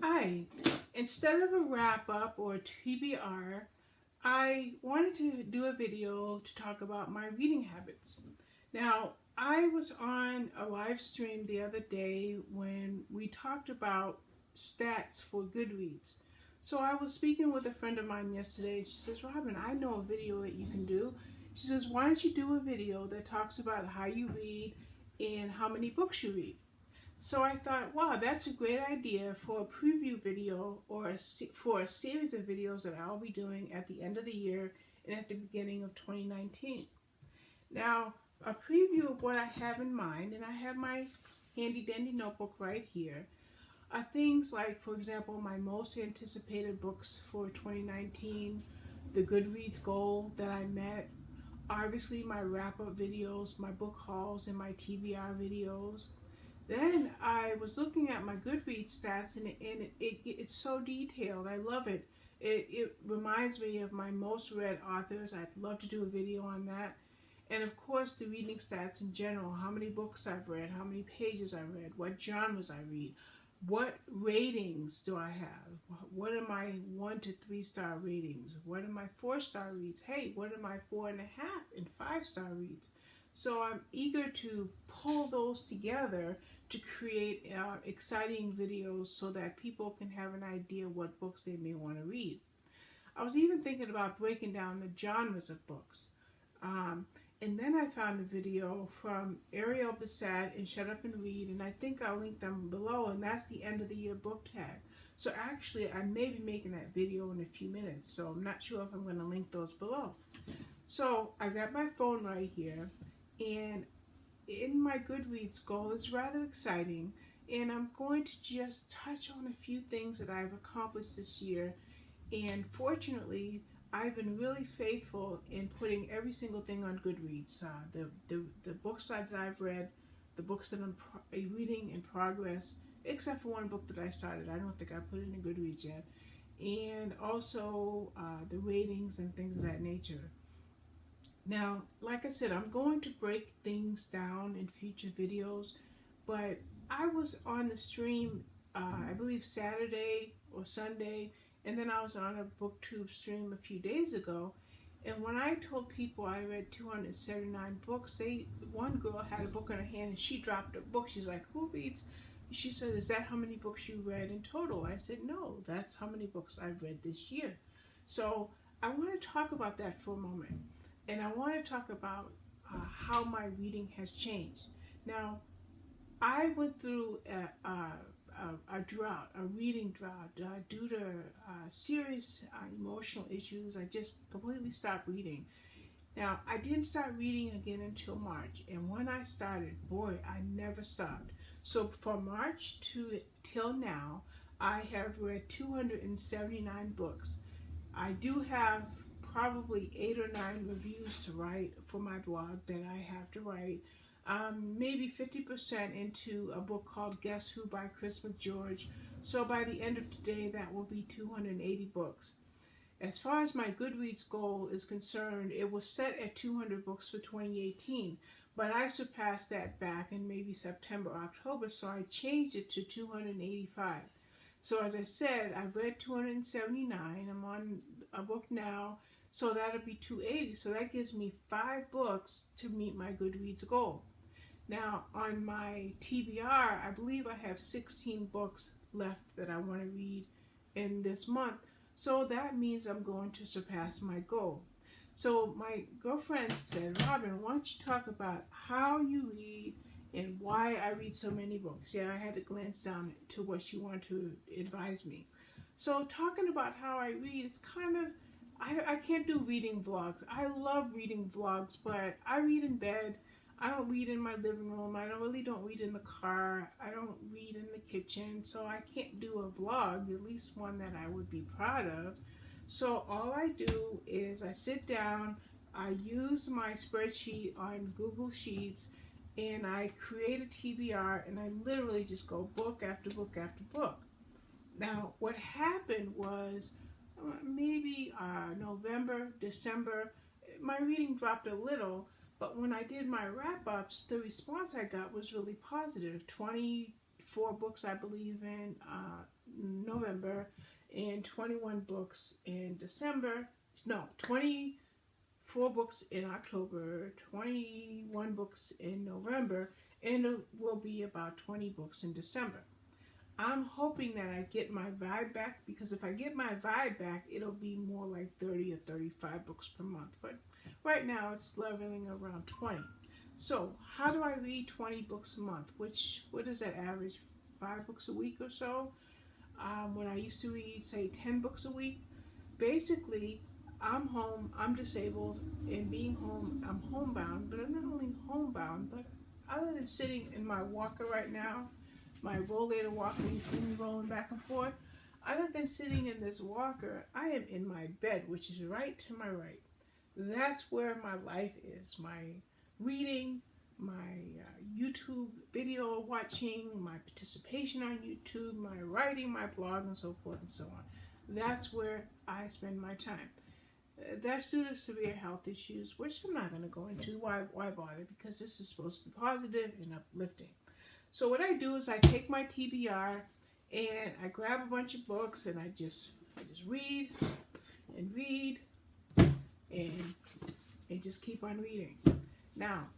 Hi. Instead of a wrap up or TBR, I wanted to do a video to talk about my reading habits. Now, I was on a live stream the other day when we talked about stats for Goodreads. So I was speaking with a friend of mine yesterday. She says, Robin, I know a video that you can do. She says, why don't you do a video that talks about how you read and how many books you read? So I thought, wow, that's a great idea for a preview video or for a series of videos that I'll be doing at the end of the year and at the beginning of 2019. Now, a preview of what I have in mind, and I have my handy dandy notebook right here, are things like, for example, my most anticipated books for 2019, the Goodreads goal that I met, obviously my wrap-up videos, my book hauls, and my TBR videos. Then I was looking at my Goodreads stats, and it's so detailed. I love it. It reminds me of my most read authors. I'd love to do a video on that. And of course, the reading stats in general, how many books I've read, how many pages I read, what genres I read, what ratings do I have, what are my 1 to 3 star ratings, what are my 4-star reads, hey, what are my 4.5 and 5-star reads. So I'm eager to pull those together to create exciting videos so that people can have an idea what books they may want to read. I was even thinking about breaking down the genres of books. And then I found a video from Ariel Bassett and Shut Up and Read, and I think I'll link them below, and that's the end of the year book tag. So actually, I may be making that video in a few minutes, so I'm not sure if I'm going to link those below. So I got my phone right here, and in my Goodreads goal is rather exciting, and I'm going to just touch on a few things that I've accomplished this year. And fortunately, I've been really faithful in putting every single thing on Goodreads. The books that I've read, the books that I'm reading in progress, except for one book that I started. I don't think I put it in Goodreads yet. And also the ratings and things of that nature. Now, like I said, I'm going to break things down in future videos, but I was on the stream, I believe Saturday or Sunday, and then I was on a BookTube stream a few days ago, and when I told people I read 279 books, one girl had a book in her hand and she dropped a book. She's like, who reads? She said, is that how many books you read in total? I said, no, that's how many books I've read this year. So I want to talk about that for a moment. And I want to talk about how my reading has changed. Now, I went through a drought, a reading drought, due to serious emotional issues. I just completely stopped reading. Now, I didn't start reading again until March. And when I started, boy, I never stopped. So from March till now, I have read 279 books. I do have probably 8 or 9 reviews to write for my blog that I have to write. Maybe 50% into a book called Guess Who by Chris McGeorge. So by the end of today, that will be 280 books. As far as my Goodreads goal is concerned, it was set at 200 books for 2018, but I surpassed that back in maybe September, October, so I changed it to 285. So as I said, I've read 279. I'm on a book now, so that'll be 280. So that gives me 5 books to meet my Goodreads goal. Now, on my TBR, I believe I have 16 books left that I want to read in this month. So that means I'm going to surpass my goal. So my girlfriend said, Robin, why don't you talk about how you read and why I read so many books? Yeah, I had to glance down to what she wanted to advise me. So talking about how I read, it's kind of, I can't do reading vlogs. I love reading vlogs, but I read in bed. I don't read in my living room. I don't read in the car. I don't read in the kitchen. So I can't do a vlog, at least one that I would be proud of. So all I do is I sit down, I use my spreadsheet on Google Sheets, and I create a TBR, and I literally just go book after book after book. Now, what happened was maybe November, December, my reading dropped a little, but when I did my wrap-ups, the response I got was really positive. 20, 4 books, I believe, in November, and 21 books in December. No, 24 books in October, 21 books in November, and it will be about 20 books in December. I'm hoping that I get my vibe back, because if I get my vibe back, it'll be more like 30 or 35 books per month. But right now it's leveling around 20. So how do I read 20 books a month? What is that average? 5 books a week or so? When I used to read, say, 10 books a week. Basically, I'm home, I'm disabled, and being home, I'm homebound. But I'm not only homebound, but other than sitting in my walker right now, my rollator walker, you see me rolling back and forth, other than sitting in this walker, I am in my bed, which is right to my right. That's where my life is. My reading, my YouTube video watching, my participation on YouTube, my writing, my blog, and so forth and so on. That's where I spend my time. That's due to severe health issues, which I'm not going to go into. Why bother? Because this is supposed to be positive and uplifting. So what I do is I take my TBR and I grab a bunch of books and I just read and read and just keep on reading. Now,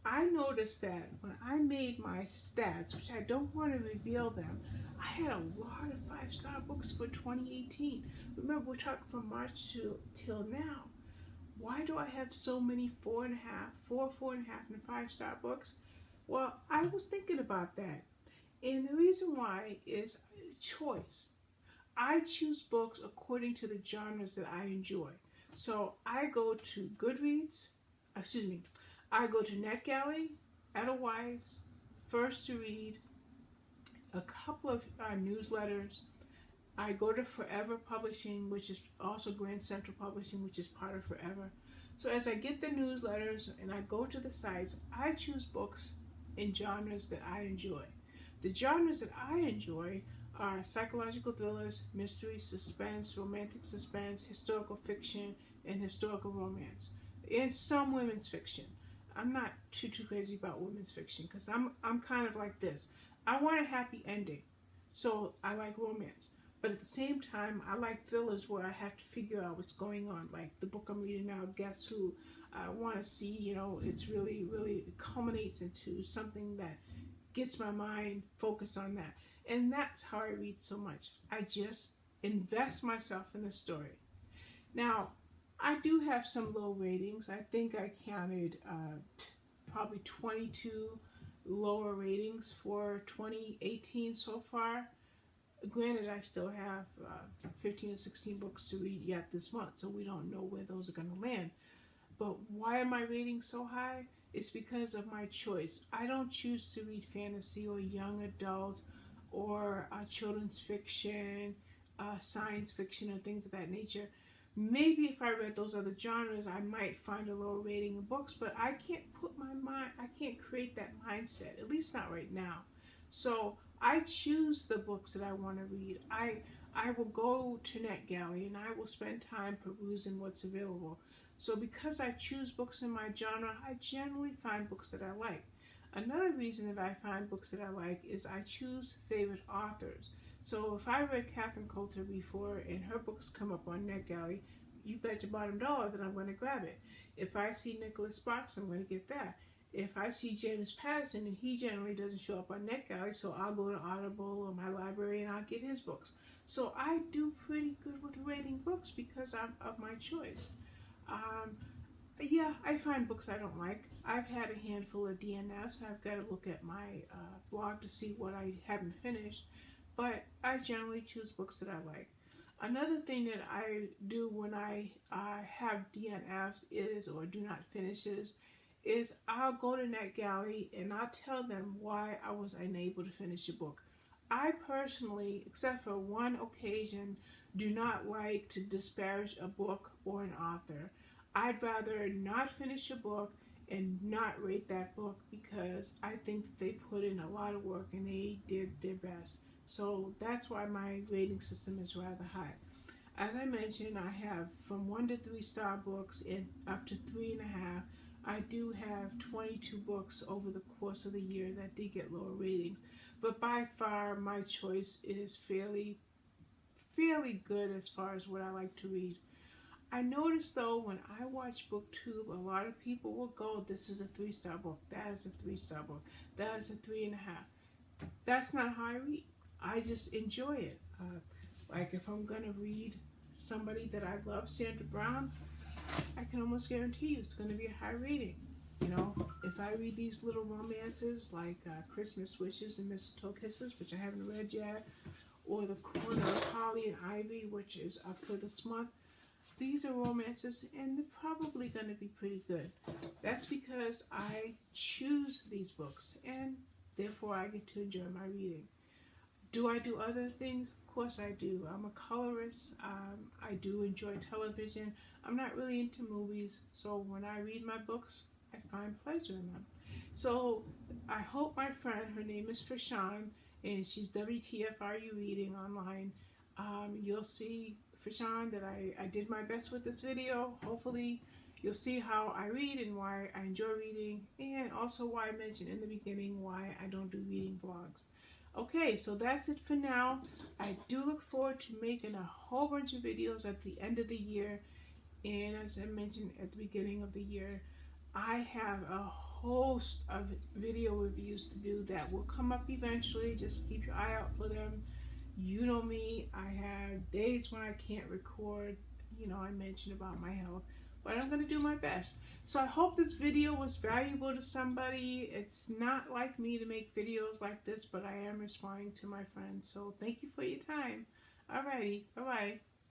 I noticed that when I made my stats, which I don't want to reveal them, I had a lot of 5-star books for 2018. Remember, we're talking from March till now. Why do I have so many 4.5, and 5-star books? Well, I was thinking about that. And the reason why is choice. I choose books according to the genres that I enjoy. So I go to Goodreads, I go to NetGalley, Edelweiss, First to Read, a couple of newsletters. I go to Forever Publishing, which is also Grand Central Publishing, which is part of Forever. So as I get the newsletters and I go to the sites, I choose books in genres that I enjoy. The genres that I enjoy are psychological thrillers, mystery, suspense, romantic suspense, historical fiction, and historical romance, and some women's fiction. I'm not too crazy about women's fiction because I'm kind of like this. I want a happy ending, so I like romance. But at the same time, I like thrillers where I have to figure out what's going on. Like the book I'm reading now, Guess Who? I want to see, it's really, it culminates into something that gets my mind focused on that. And that's how I read so much. I just invest myself in the story. Now, I do have some low ratings. I think I counted probably 22 lower ratings for 2018 so far. Granted, I still have 15 or 16 books to read yet this month, so we don't know where those are going to land. But why am I rating so high? It's because of my choice. I don't choose to read fantasy or young adult or children's fiction, science fiction, or things of that nature. Maybe if I read those other genres, I might find a lower rating in books, but I can't I can't create that mindset, at least not right now. So I choose the books that I want to read. I will go to NetGalley and I will spend time perusing what's available. So because I choose books in my genre, I generally find books that I like. Another reason that I find books that I like is I choose favorite authors. So if I read Catherine Coulter before and her books come up on NetGalley, you bet your bottom dollar that I'm going to grab it. If I see Nicholas Sparks, I'm going to get that. If I see James Patterson, and he generally doesn't show up on NetGalley, so I'll go to Audible or my library and I'll get his books. So I do pretty good with rating books because of my choice. Yeah, I find books I don't like. I've had a handful of DNFs. I've got to look at my blog to see what I haven't finished. But I generally choose books that I like. Another thing that I do when I have DNFs or do not finishes is I'll go to NetGalley and I'll tell them why I was unable to finish a book. I personally, except for one occasion, do not like to disparage a book or an author. I'd rather not finish a book and not rate that book because I think that they put in a lot of work and they did their best. So that's why my rating system is rather high. As I mentioned, I have from 1 to 3 star books and up to 3.5. I do have 22 books over the course of the year that did get lower ratings. but by far my choice is fairly good as far as what I like to read. I noticed though when I watch BookTube, a lot of people will go, this is a 3-star book, that is a 3-star book, that is a 3.5. That's not how I read. I just enjoy it. Like if I'm going to read somebody that I love, Sandra Brown, I can almost guarantee you it's going to be a high rating. You know, if I read these little romances like Christmas Wishes and Mistletoe Kisses, which I haven't read yet, or The Corner of Holly and Ivy, which is up for this month, these are romances and they're probably going to be pretty good. That's because I choose these books and therefore I get to enjoy my reading. Do I do other things? Of course I do. I'm a colorist. I do enjoy television. I'm not really into movies, so when I read my books, I find pleasure in them. So I hope my friend, her name is Fashan, and she's WTFRU Reading online. You'll see, Fashan, that I did my best with this video. Hopefully you'll see how I read and why I enjoy reading, and also why I mentioned in the beginning why I don't do reading vlogs. Okay, so that's it for now. I do look forward to making a whole bunch of videos at the end of the year, and as I mentioned at the beginning of the year, I have a host of video reviews to do that will come up eventually. Just keep your eye out for them. You know me, I have days when I can't record. You know, I mentioned about my health, but I'm going to do my best. So I hope this video was valuable to somebody. It's not like me to make videos like this, but I am responding to my friends. So thank you for your time. Alrighty, bye-bye.